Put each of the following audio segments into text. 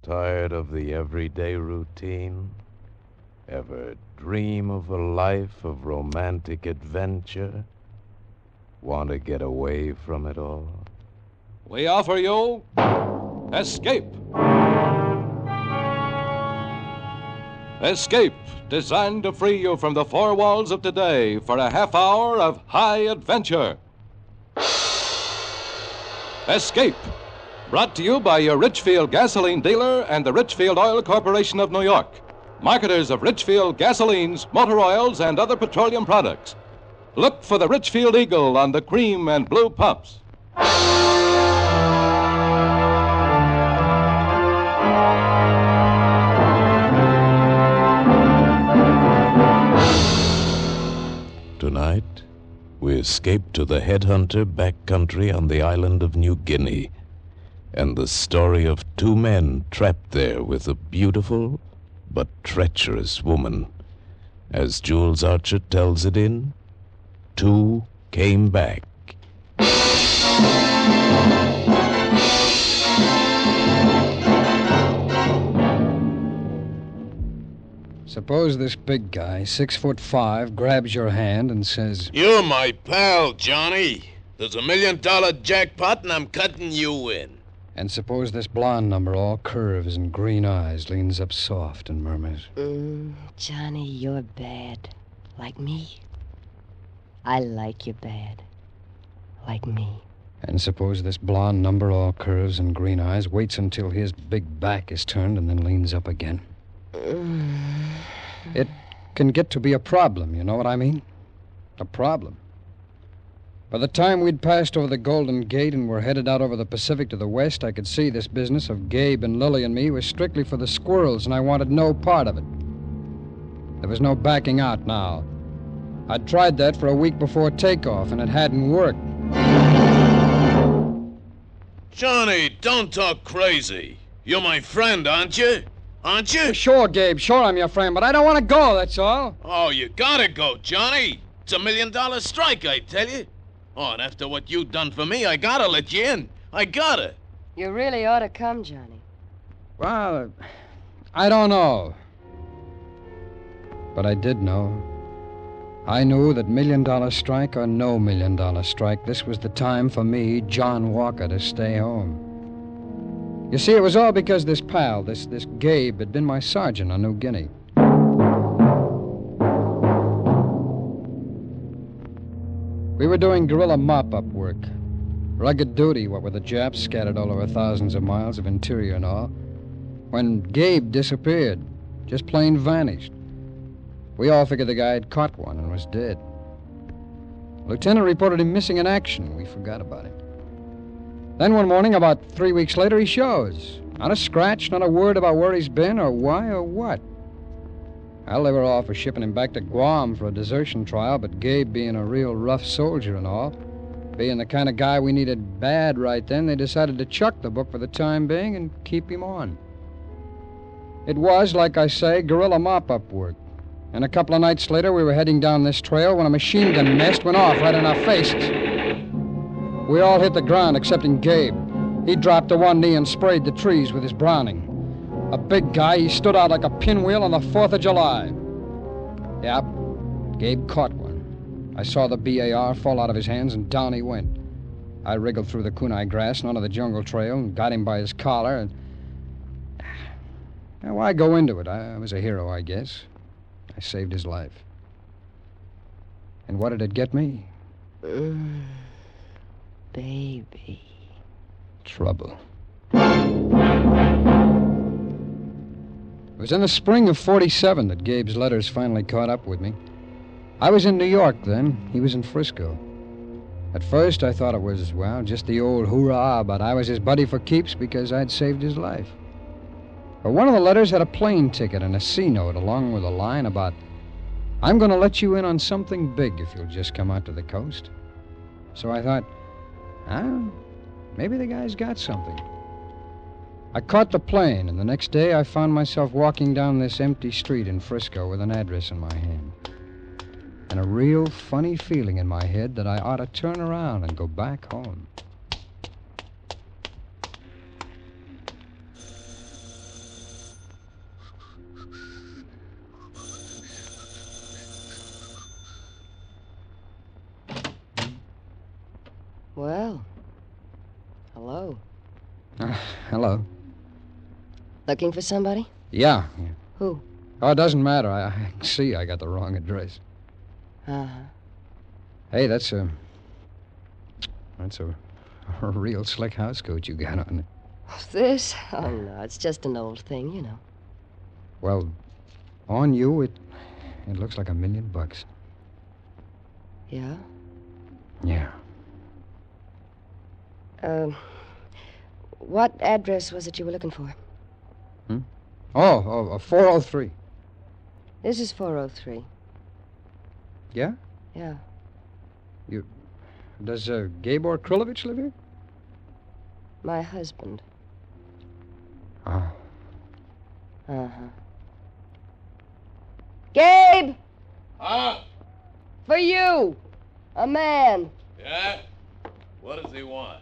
Tired of the everyday routine? Ever dream of a life of romantic adventure? Want to get away from it all? We offer you Escape. Escape, designed to free you from the four walls of today for a half hour of high adventure. Escape, brought to you by your Richfield gasoline dealer and the Richfield Oil Corporation of New York, marketers of Richfield gasolines, motor oils, and other petroleum products. Look for the Richfield Eagle on the cream and blue pumps. Tonight, we escape to the headhunter backcountry on the island of New Guinea, and the story of two men trapped there with a beautiful but treacherous woman. As Jules Archer tells it in, Two Came Back. Suppose this big guy, 6'5", grabs your hand and says, "You're my pal, Johnny. There's $1 million jackpot and I'm cutting you in." And suppose this blonde number, all curves and green eyes, leans up soft and murmurs, Johnny, you're bad. Like me. I like you bad. Like me. And suppose this blonde number, all curves and green eyes, waits until his big back is turned and then leans up again. It can get to be a problem, you know what I mean? A problem. By the time we'd passed over the Golden Gate and were headed out over the Pacific to the west, I could see this business of Gabe and Lily and me was strictly for the squirrels, and I wanted no part of it. There was no backing out now. I'd tried that for a week before takeoff, and it hadn't worked. Johnny, don't talk crazy. You're my friend, aren't you? Aren't you? Sure, Gabe, sure I'm your friend, but I don't want to go, that's all. Oh, you gotta go, Johnny. It's $1 million strike, I tell you. Oh, and after what you done for me, I gotta let you in. I gotta. You really ought to come, Johnny. Well, I don't know. But I did know. I knew that $1 million strike or no $1 million strike, this was the time for me, John Walker, to stay home. You see, it was all because this pal, this Gabe, had been my sergeant on New Guinea. We were doing guerrilla mop-up work. Rugged duty, what with the Japs scattered all over thousands of miles of interior and all, when Gabe disappeared, just plain vanished. We all figured the guy had caught one and was dead. Lieutenant reported him missing in action. We forgot about him. Then one morning, about 3 weeks later, he shows. Not a scratch, not a word about where he's been or why or what. Well, they were all for shipping him back to Guam for a desertion trial, but Gabe, being a real rough soldier and all, being the kind of guy we needed bad right then, they decided to chuck the book for the time being and keep him on. It was, like I say, guerrilla mop-up work. And a couple of nights later, we were heading down this trail when a machine gun nest went off right in our faces. We all hit the ground, excepting Gabe. He dropped to one knee and sprayed the trees with his Browning. A big guy, he stood out like a pinwheel on the 4th of July. Yep, Gabe caught one. I saw the BAR fall out of his hands, and down he went. I wriggled through the kunai grass and onto the jungle trail and got him by his collar, and... Now, why go into it? I was a hero, I guess. I saved his life. And what did it get me? Baby. Trouble. It was in the spring of '47 that Gabe's letters finally caught up with me. I was in New York then. He was in Frisco. At first, I thought it was, well, just the old hoorah, but I was his buddy for keeps because I'd saved his life. But one of the letters had a plane ticket and a C-note along with a line about, "I'm going to let you in on something big if you'll just come out to the coast." So I thought, maybe the guy's got something. I caught the plane, and the next day I found myself walking down this empty street in Frisco with an address in my hand. And a real funny feeling in my head that I ought to turn around and go back home. Well, hello. Hello. Looking for somebody? Yeah. Who? Oh, it doesn't matter. I see I got the wrong address. Uh-huh. Hey, that's a real slick housecoat you got on it. This? Oh, no, it's just an old thing, you know. Well, on you, it looks like $1 million. Yeah? Yeah. What address was it you were looking for? Oh, 403. This is 403. Yeah? Yeah. Does Gabor Krilovich live here? My husband. Oh. Uh-huh. Gabe! Huh? For you! A man. Yeah? What does he want?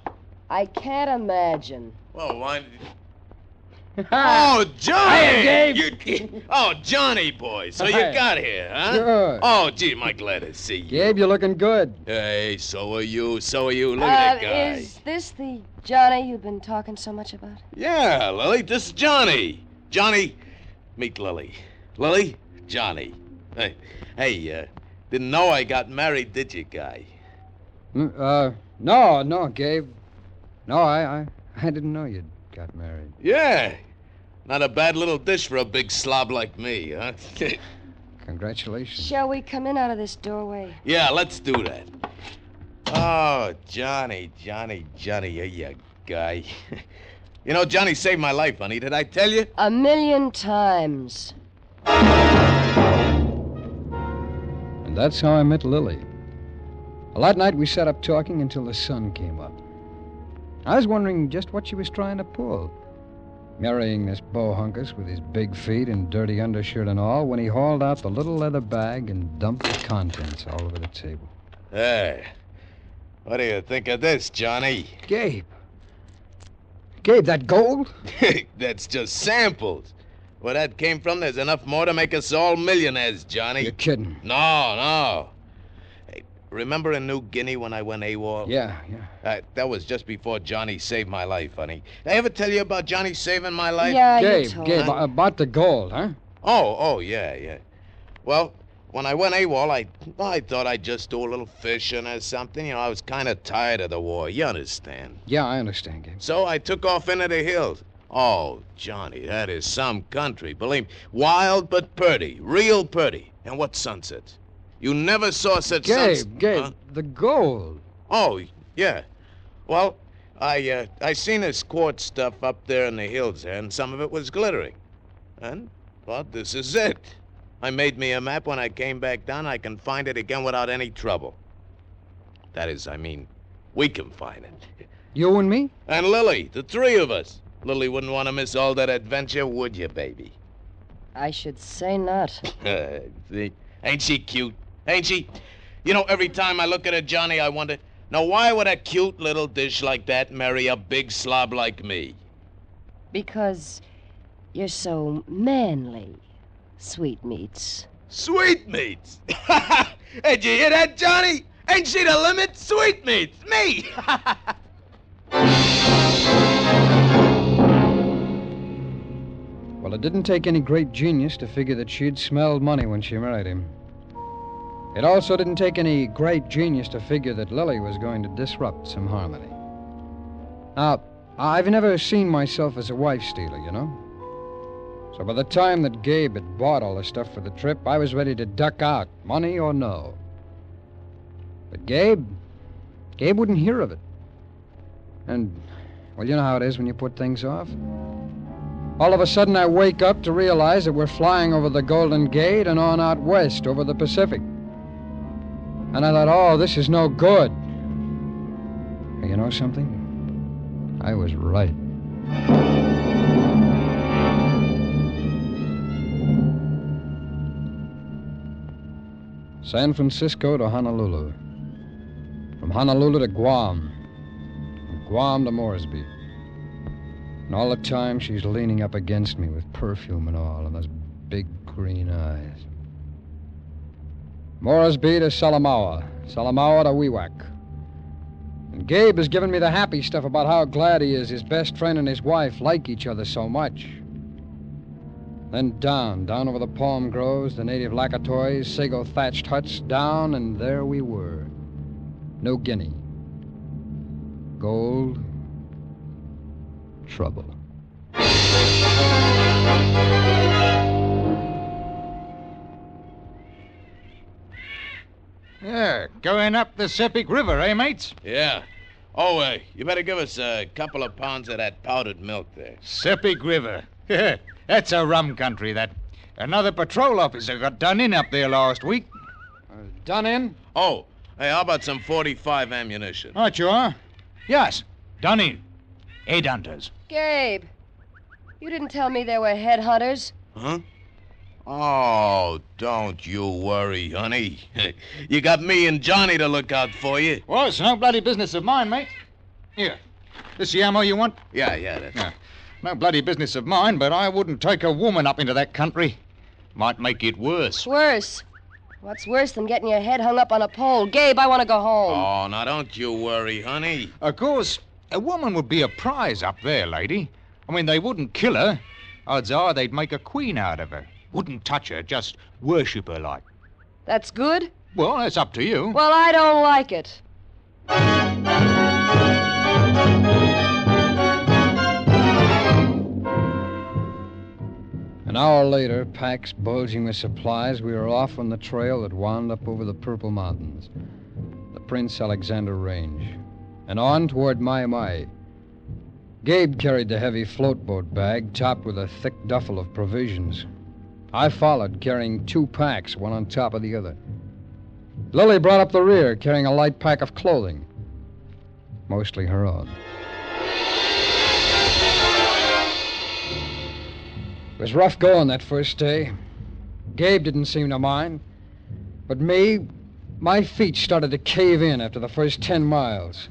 I can't imagine. Well, why did he... Oh, Johnny! Hey, Gabe! Oh, Johnny boy. So you Hi. got here, huh? Sure. Oh, gee, am I glad to see you. Gabe, you're looking good. Hey, so are you. So are you. Look at that guy. Is this the Johnny you've been talking so much about? Yeah, Lily, this is Johnny. Johnny, meet Lily. Lily, Johnny. Hey, didn't know I got married, did you, Guy? No, Gabe. No, I didn't know you'd got married. Yeah. Not a bad little dish for a big slob like me, huh? Congratulations. Shall we come in out of this doorway? Yeah, let's do that. Oh, Johnny, you guy. You know, Johnny saved my life, honey. Did I tell you? 1,000,000 times. And that's how I met Lily. Well, that night we sat up talking until the sun came up. I was wondering just what she was trying to pull. Marrying this bohunkus with his big feet and dirty undershirt and all when he hauled out the little leather bag and dumped the contents all over the table. Hey, what do you think of this, Johnny? Gabe, that gold? That's just samples. Where that came from, there's enough more to make us all millionaires, Johnny. You're kidding. No. Hey, remember in New Guinea when I went AWOL? Yeah. That was just before Johnny saved my life, honey. Did I ever tell you about Johnny saving my life? Yeah, you Gabe, told me. about the gold, huh? Oh, yeah. Well, when I went AWOL, I thought I'd just do a little fishing or something. You know, I was kind of tired of the war. You understand? Yeah, I understand, Gabe. So I took off into the hills. Oh, Johnny, that is some country. Believe me, wild but purty, real purty. And what sunsets. You never saw such sunsets. Gabe, Huh? the gold. Oh, yeah. Well, I seen this quartz stuff up there in the hills there, and some of it was glittering. And, well, this is it. I made me a map. When I came back down, I can find it again without any trouble. That is, I mean, we can find it. You and me? And Lily, the three of us. Lily wouldn't want to miss all that adventure, would you, baby? I should say not. See? Ain't she cute? Ain't she? You know, every time I look at her, Johnny, I wonder, now why would a cute little dish like that marry a big slob like me? Because you're so manly, sweetmeats. Sweetmeats! Hey, did you hear that, Johnny? Ain't she the limit? Sweetmeats! Me! Well, it didn't take any great genius to figure that she'd smelled money when she married him. It also didn't take any great genius to figure that Lily was going to disrupt some harmony. Now, I've never seen myself as a wife stealer, you know? So by the time that Gabe had bought all the stuff for the trip, I was ready to duck out, money or no. But Gabe wouldn't hear of it. And, well, you know how it is when you put things off. All of a sudden, I wake up to realize that we're flying over the Golden Gate and on out west over the Pacific. And I thought, oh, this is no good. You know something? I was right. San Francisco to Honolulu. From Honolulu to Guam. From Guam to Moresby. And all the time she's leaning up against me with perfume and all, and those big green eyes. Moresby to Salamaua. Salamaua to Wewak. And Gabe has given me the happy stuff about how glad he is his best friend and his wife like each other so much. Then down over the palm groves, the native lacatoys, sago-thatched huts, down, and there we were. New Guinea. Gold. Trouble. Yeah, going up the Sepik River, eh, mates? Yeah. Oh, you better give us a couple of pounds of that powdered milk there. Sepik River. That's a rum country, that. Another patrol officer got done in up there last week. Done in? Oh, hey, how about some .45 ammunition? Right you are. Yes, done in. Headhunters. Gabe, you didn't tell me there were headhunters. Huh? Oh, don't you worry, honey. You got me and Johnny to look out for you. Well, it's no bloody business of mine, mate. Here, this the ammo you want? Yeah, that's... Yeah. No bloody business of mine, but I wouldn't take a woman up into that country. Might make it worse. Worse? What's worse than getting your head hung up on a pole? Gabe, I want to go home. Oh, now don't you worry, honey. Of course, a woman would be a prize up there, lady. I mean, they wouldn't kill her. Odds are they'd make a queen out of her. Wouldn't touch her, just worship her like. That's good? Well, that's up to you. Well, I don't like it. An hour later, packs bulging with supplies, we were off on the trail that wound up over the Purple Mountains, the Prince Alexander Range, and on toward Mai. Gabe carried the heavy floatboat bag topped with a thick duffel of provisions. I followed, carrying 2 packs, one on top of the other. Lily brought up the rear, carrying a light pack of clothing, mostly her own. It was rough going that first day. Gabe didn't seem to mind. But me, my feet started to cave in after the first 10 miles.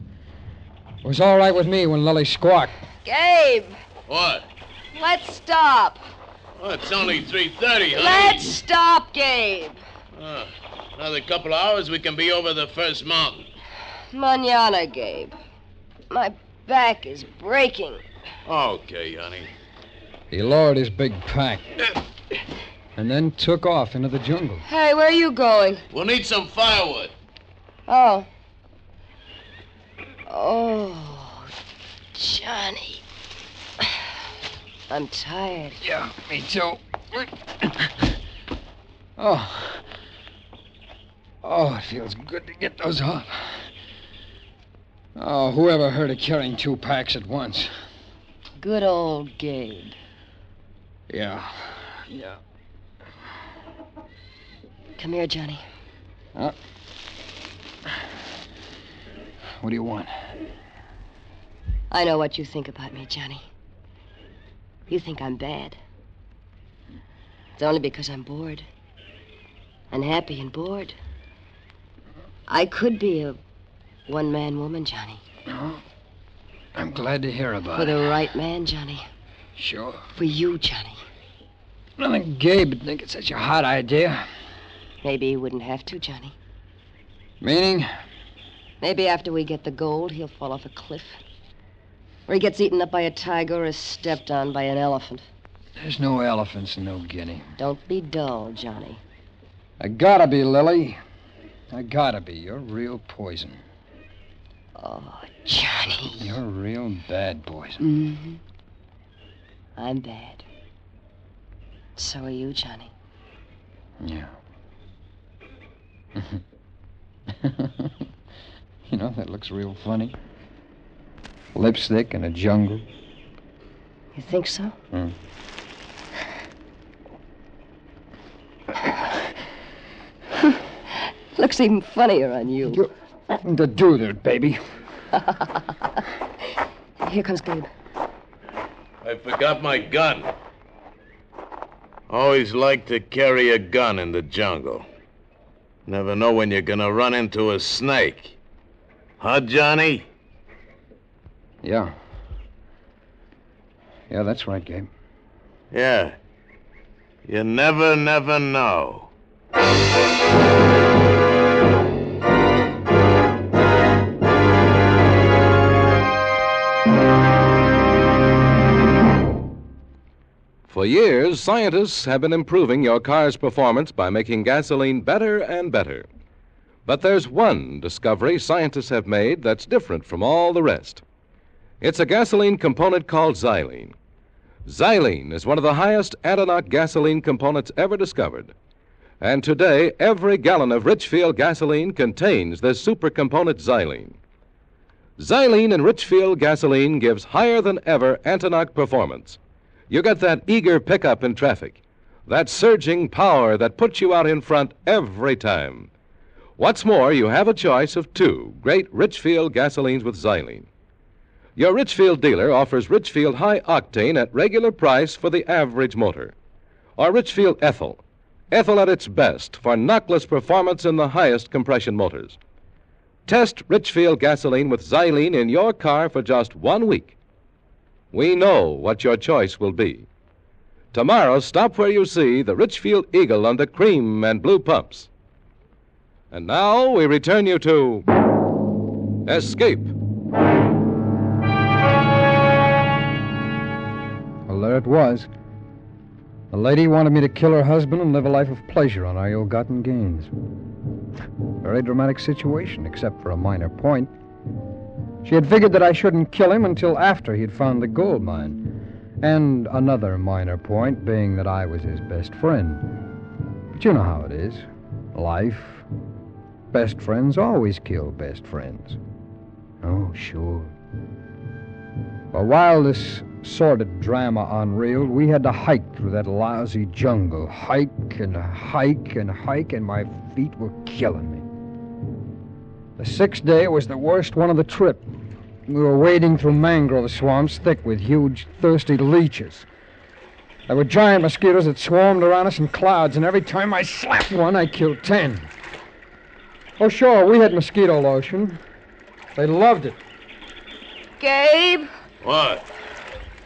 It was all right with me when Lily squawked. Gabe! What? Let's stop. Oh, it's only 3:30, honey. Let's stop, Gabe. Another couple of hours, we can be over the first mountain. Mañana, Gabe. My back is breaking. Okay, honey. He lowered his big pack and then took off into the jungle. Hey, where are you going? We'll need some firewood. Oh. Oh, Johnny. I'm tired. Yeah, me too. Oh, it feels good to get those off. Oh, whoever heard of carrying 2 packs at once? Good old Gabe. Yeah. Come here, Johnny. What do you want? I know what you think about me, Johnny. You think I'm bad. It's only because I'm bored. Unhappy and bored. I could be a one-man woman, Johnny. Oh, I'm glad to hear about For it. the right man, Johnny. Sure. For you, Johnny. I don't think Gabe would think it's such a hot idea. Maybe he wouldn't have to, Johnny. Meaning? Maybe after we get the gold, he'll fall off a cliff. Or he gets eaten up by a tiger or stepped on by an elephant. There's no elephants in New Guinea. Don't be dull, Johnny. I gotta be, Lily. I gotta be. You're real poison. Oh, Johnny. You're real bad poison. Mm-hmm. I'm bad. So are you, Johnny. Yeah. You know, that looks real funny. Lipstick in a jungle. You think so? Looks even funnier on you. You're nothing to do there, baby. Here comes Gabe. I forgot my gun. Always like to carry a gun in the jungle. Never know when you're gonna run into a snake. Huh, Johnny? Yeah. Yeah, that's right, Gabe. Yeah. You never know. For years, scientists have been improving your car's performance by making gasoline better and better. But there's one discovery scientists have made that's different from all the rest. It's a gasoline component called xylene. Xylene is one of the highest anti-knock gasoline components ever discovered. And today, every gallon of Richfield gasoline contains this supercomponent xylene. Xylene in Richfield gasoline gives higher than ever anti-knock performance. You get that eager pickup in traffic, that surging power that puts you out in front every time. What's more, you have a choice of 2 great Richfield gasolines with xylene. Your Richfield dealer offers Richfield High Octane at regular price for the average motor, or Richfield Ethyl. Ethyl at its best for knockless performance in the highest compression motors. Test Richfield gasoline with xylene in your car for just 1 week. We know what your choice will be. Tomorrow, stop where you see the Richfield Eagle under cream and blue pumps. And now we return you to Escape. Well, there it was. The lady wanted me to kill her husband and live a life of pleasure on our ill-gotten gains. Very dramatic situation, except for a minor point. She had figured that I shouldn't kill him until after he'd found the gold mine. And another minor point being that I was his best friend. But you know how it is. Life. Best friends always kill best friends. Oh, sure. But while this sordid drama unreeled, we had to hike through that lousy jungle. Hike and hike and hike, and my feet were killing me. The 6th day was the worst one of the trip. We were wading through mangrove swamps thick with huge, thirsty leeches. There were giant mosquitoes that swarmed around us in clouds, and every time I slapped one, I killed 10. Oh, sure, we had mosquito lotion. They loved it. Gabe, What?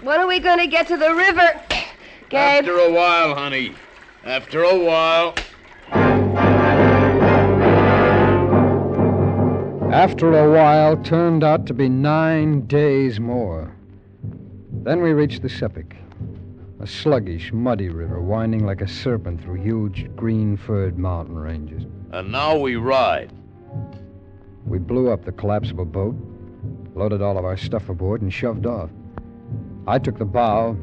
when are we going to get to the river? Gabe. After a while, honey. After a while. After a while, turned out to be 9 days more. Then we reached the Sepik, a sluggish, muddy river winding like a serpent through huge, green-furred mountain ranges. And now we ride. We blew up the collapsible boat, loaded all of our stuff aboard, and shoved off. I took the bow,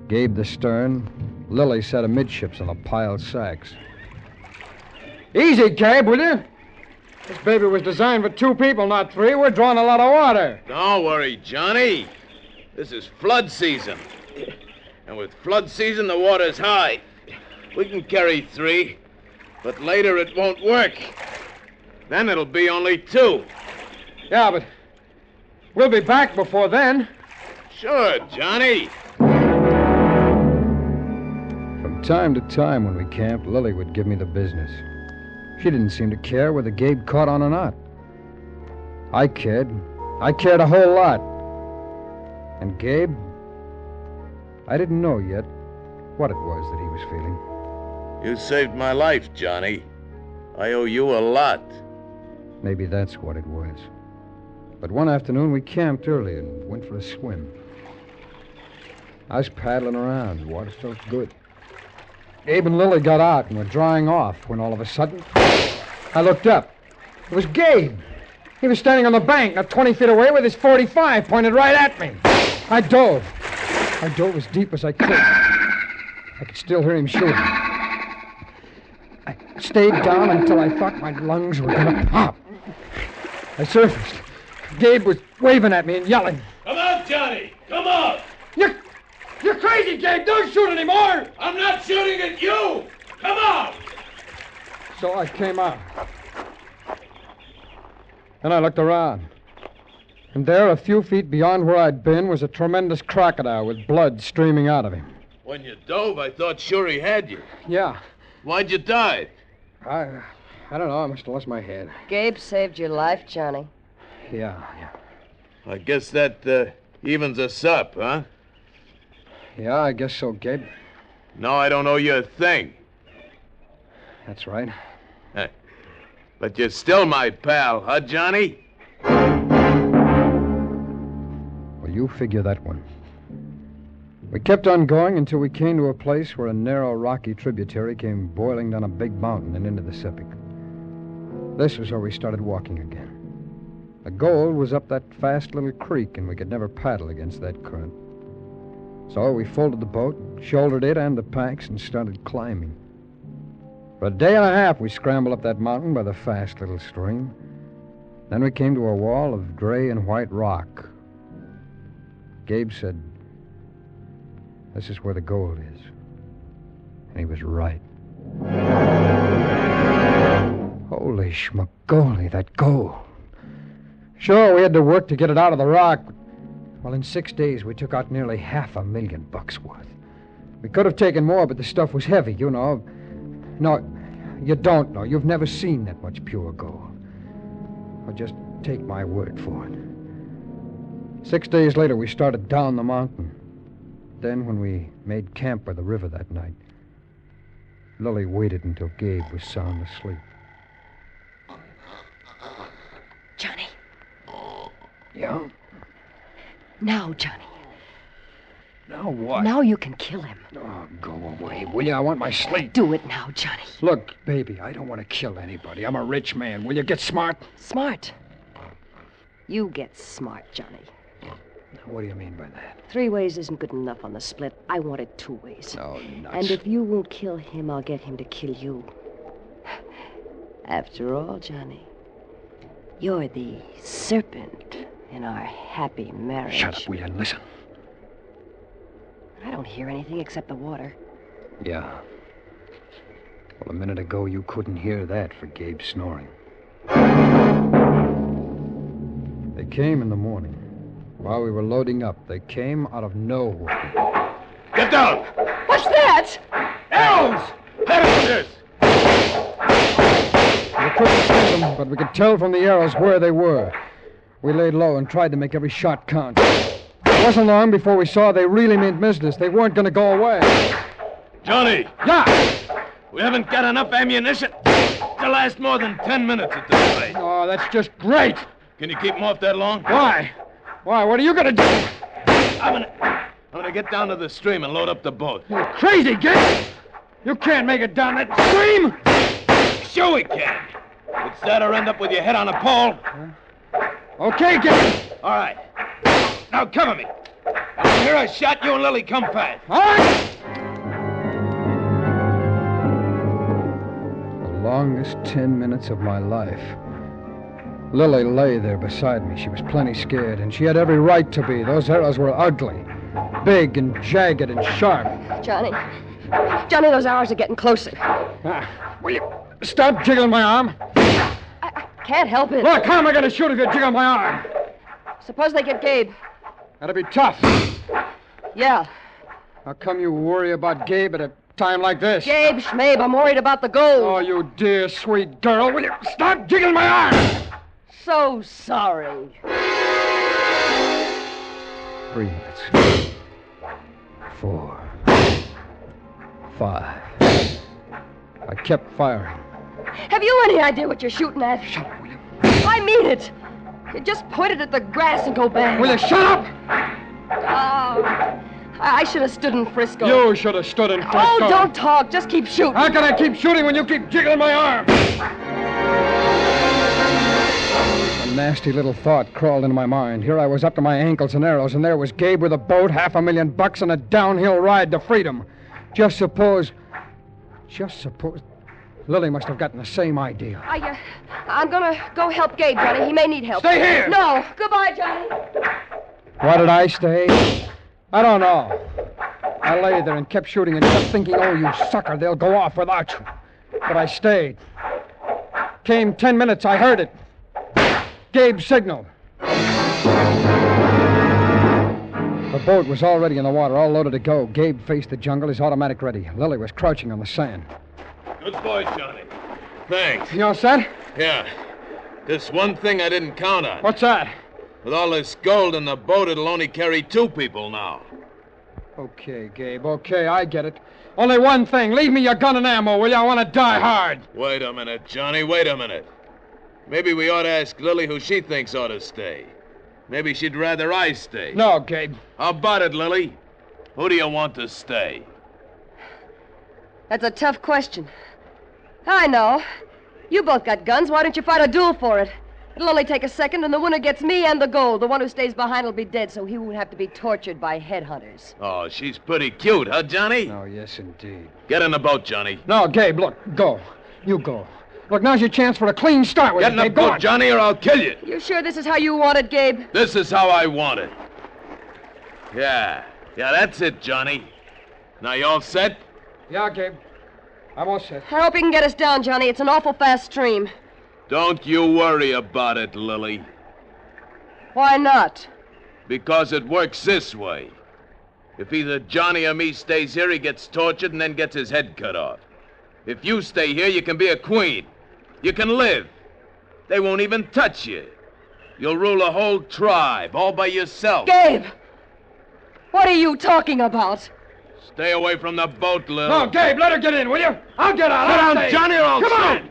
Gabe the stern, Lily sat amidships on the piled sacks. Easy, Gabe, will you? This baby was designed for 2 people, not 3. We're drawing a lot of water. Don't worry, Johnny. This is flood season. And with flood season, the water's high. We can carry 3, but later it won't work. Then it'll be only 2. Yeah, but we'll be back before then. Sure, Johnny. From time to time when we camped, Lily would give me the business. She didn't seem to care whether Gabe caught on or not. I cared. I cared a whole lot. And Gabe, I didn't know yet what it was that he was feeling. You saved my life, Johnny. I owe you a lot. Maybe that's what it was. But one afternoon we camped early and went for a swim. I was paddling around. The water felt good. Gabe and Lily got out and were drying off when all of a sudden, I looked up. It was Gabe. He was standing on the bank, not 20 feet away, with his .45 pointed right at me. I dove. I dove as deep as I could. I could still hear him shooting. I stayed down until I thought my lungs were going to pop. I surfaced. Gabe was waving at me and yelling. Come out, Johnny! Come out! You're crazy, Gabe! Don't shoot anymore! I'm not shooting at you! Come out! So I came out. Then I looked around. And there, a few feet beyond where I'd been, was a tremendous crocodile with blood streaming out of him. When you dove, I thought sure he had you. Yeah. Why'd you dive? I don't know. I must have lost my head. Gabe saved your life, Johnny. Yeah. I guess that evens us up, huh? Yeah, I guess so, Gabe. No, I don't owe you a thing. That's right. But you're still my pal, huh, Johnny? Well, you figure that one. We kept on going until we came to a place where a narrow, rocky tributary came boiling down a big mountain and into the Sepik. This was where we started walking again. The goal was up that fast little creek, and we could never paddle against that current. So we folded the boat, shouldered it and the packs, and started climbing. For a day and a half, we scrambled up that mountain by the fast little stream. Then we came to a wall of gray and white rock. Gabe said, "This is where the gold is." And he was right. Holy schmagoli, that gold. Sure, we had to work to get it out of the rock. Well, in 6 days, we took out nearly $500,000 worth. We could have taken more, but the stuff was heavy, you know. No, you don't know. You've never seen that much pure gold. Well, just take my word for it. 6 days later, we started down the mountain. Then, when we made camp by the river that night, Lily waited until Gabe was sound asleep. Johnny. Yeah? Now, Johnny. Now what? Now you can kill him. Oh, go away, will you? I want my sleep. Do it now, Johnny. Look, baby, I don't want to kill anybody. I'm a rich man. Will you get smart? Smart. You get smart, Johnny. What do you mean by that? 3 ways isn't good enough on the split. I want it 2 ways. Oh, nuts. And if you won't kill him, I'll get him to kill you. After all, Johnny, you're the serpent in our happy marriage. Shut up, will you? Listen. I don't hear anything except the water. Yeah. Well, a minute ago, you couldn't hear that for Gabe snoring. They came in the morning. While we were loading up, they came out of nowhere. Get down! What's that? Arrows! Harris's! We couldn't see them, but we could tell from the arrows where they were. We laid low and tried to make every shot count. It wasn't long before we saw they really meant business. They weren't going to go away. Johnny, Yeah! we haven't got enough ammunition to last more than 10 minutes at this rate. Oh, that's just great. Can you keep them off that long? Why? Why? What are you going to do? I'm gonna get down to the stream and load up the boat. You're crazy, Gabe. You can't make it down that stream. Sure we can. It's that or end up with your head on a pole. Okay, Gabe. All right. Now cover me. When you hear a shot, you and Lily come fast. All right. The longest 10 minutes of my life. Lily lay there beside me. She was plenty scared, and she had every right to be. Those arrows were ugly, big and jagged and sharp. Johnny, those arrows are getting closer. Will you stop jiggling my arm? I can't help it. Look, how am I going to shoot if you jiggle my arm? Suppose they get Gabe. That'll be tough. Yeah. How come you worry about Gabe at a time like this? Gabe, Schmabe, I'm worried about the gold. Oh, you dear, sweet girl. Will you stop jiggling my arm? So sorry. 3 minutes. 4. 5. I kept firing. Have you any idea what you're shooting at? Shut up, will you? I mean it. You just point it at the grass and go bang. Will you shut up? Oh, I should have stood in Frisco. You should have stood in Frisco. Oh, don't talk. Just keep shooting. How can I keep shooting when you keep jiggling my arm? A nasty little thought crawled into my mind. Here I was up to my ankles in arrows, and there was Gabe with a boat, $500,000, and a downhill ride to freedom. Just suppose... Lily must have gotten the same idea. I'm gonna go help Gabe, Johnny. He may need help. Stay here! No. Goodbye, Johnny. Why did I stay? I don't know. I lay there and kept shooting and kept thinking, oh, you sucker, they'll go off without you. But I stayed. Came 10 minutes, I heard it. Gabe signaled. The boat was already in the water, all loaded to go. Gabe faced the jungle, his automatic ready. Lily was crouching on the sand. Good boy, Johnny. Thanks. You all set? Yeah. Just one thing I didn't count on. What's that? With all this gold in the boat, it'll only carry 2 people now. Okay, Gabe, okay, I get it. Only one thing. Leave me your gun and ammo, will you? I want to die hard. Wait a minute, Johnny. Wait a minute. Maybe we ought to ask Lily who she thinks ought to stay. Maybe she'd rather I stay. No, Gabe. How about it, Lily? Who do you want to stay? That's a tough question. I know. You both got guns. Why don't you fight a duel for it? It'll only take a second, and the winner gets me and the gold. The one who stays behind will be dead, so he won't have to be tortured by headhunters. Oh, she's pretty cute, huh, Johnny? Oh, yes, indeed. Get in the boat, Johnny. No, Gabe, look, go. You go. Look, now's your chance for a clean start with Get it, in the Gabe. Go boat, on. Johnny, or I'll kill you. You sure this is how you want it, Gabe? This is how I want it. Yeah, that's it, Johnny. Now, you all set? Yeah, Gabe. I'm all set. I hope you can get us down, Johnny. It's an awful fast stream. Don't you worry about it, Lily. Why not? Because it works this way. If either Johnny or me stays here, he gets tortured and then gets his head cut off. If you stay here, you can be a queen. You can live. They won't even touch you. You'll rule a whole tribe all by yourself. Gabe! What are you talking about? Stay away from the boat, Lil. No, Gabe, let her get in, will you? I'll get out. Sit I'll down, stay. Johnny, or I'll Come on. send.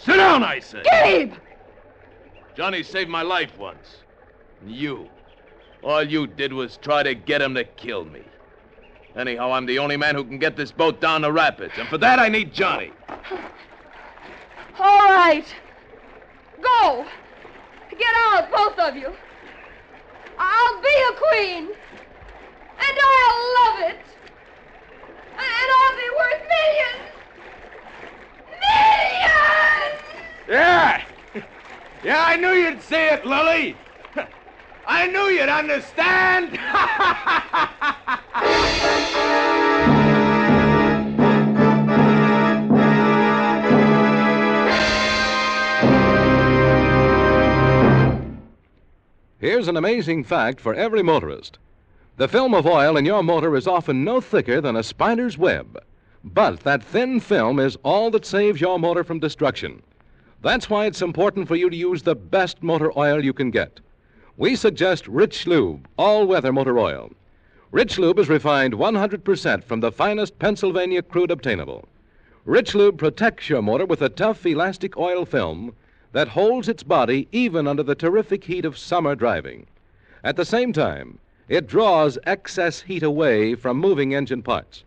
Sit down, I say. Gabe! Johnny saved my life once. And all you did was try to get him to kill me. Anyhow, I'm the only man who can get this boat down the rapids, and for that I need Johnny. All right. Go. Get out, both of you. I'll be a queen. And I'll love it. And I'll be worth millions. Millions! Yeah! Yeah, I knew you'd say it, Lily. I knew you'd understand. Here's an amazing fact for every motorist. The film of oil in your motor is often no thicker than a spider's web. But that thin film is all that saves your motor from destruction. That's why it's important for you to use the best motor oil you can get. We suggest Rich Lube, all-weather motor oil. Rich Lube is refined 100% from the finest Pennsylvania crude obtainable. Rich Lube protects your motor with a tough elastic oil film that holds its body even under the terrific heat of summer driving. At the same time, it draws excess heat away from moving engine parts.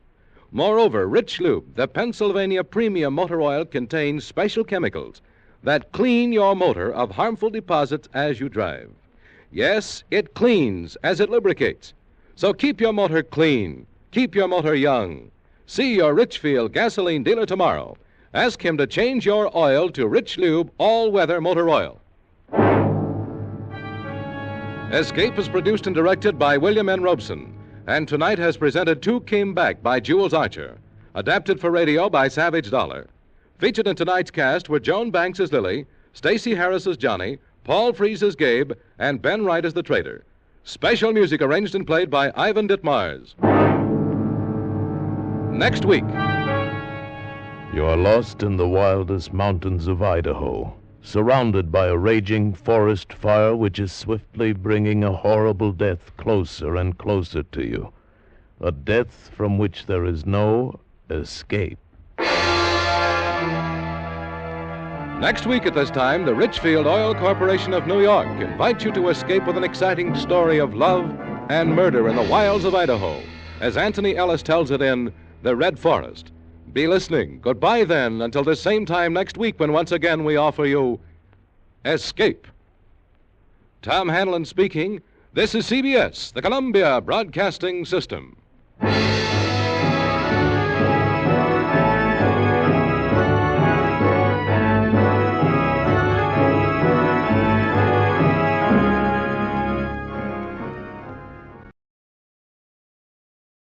Moreover, Rich Lube, the Pennsylvania premium motor oil, contains special chemicals that clean your motor of harmful deposits as you drive. Yes, it cleans as it lubricates. So keep your motor clean. Keep your motor young. See your Richfield gasoline dealer tomorrow. Ask him to change your oil to Rich Lube all-weather motor oil. Escape is produced and directed by William N. Robeson, and tonight has presented Two Came Back by Jules Archer, adapted for radio by Savage Dollar. Featured in tonight's cast were Joan Banks as Lily, Stacey Harris as Johnny, Paul Frees as Gabe, and Ben Wright as the traitor. Special music arranged and played by Ivan Ditmars. Next week. You are lost in the wildest mountains of Idaho, surrounded by a raging forest fire which is swiftly bringing a horrible death closer and closer to you. A death from which there is no escape. Next week at this time, the Richfield Oil Corporation of New York invites you to escape with an exciting story of love and murder in the wilds of Idaho, as Anthony Ellis tells it in The Red Forest. Be listening. Goodbye then, until the same time next week when once again we offer you Escape. Tom Hanlon speaking. This is CBS, the Columbia Broadcasting System.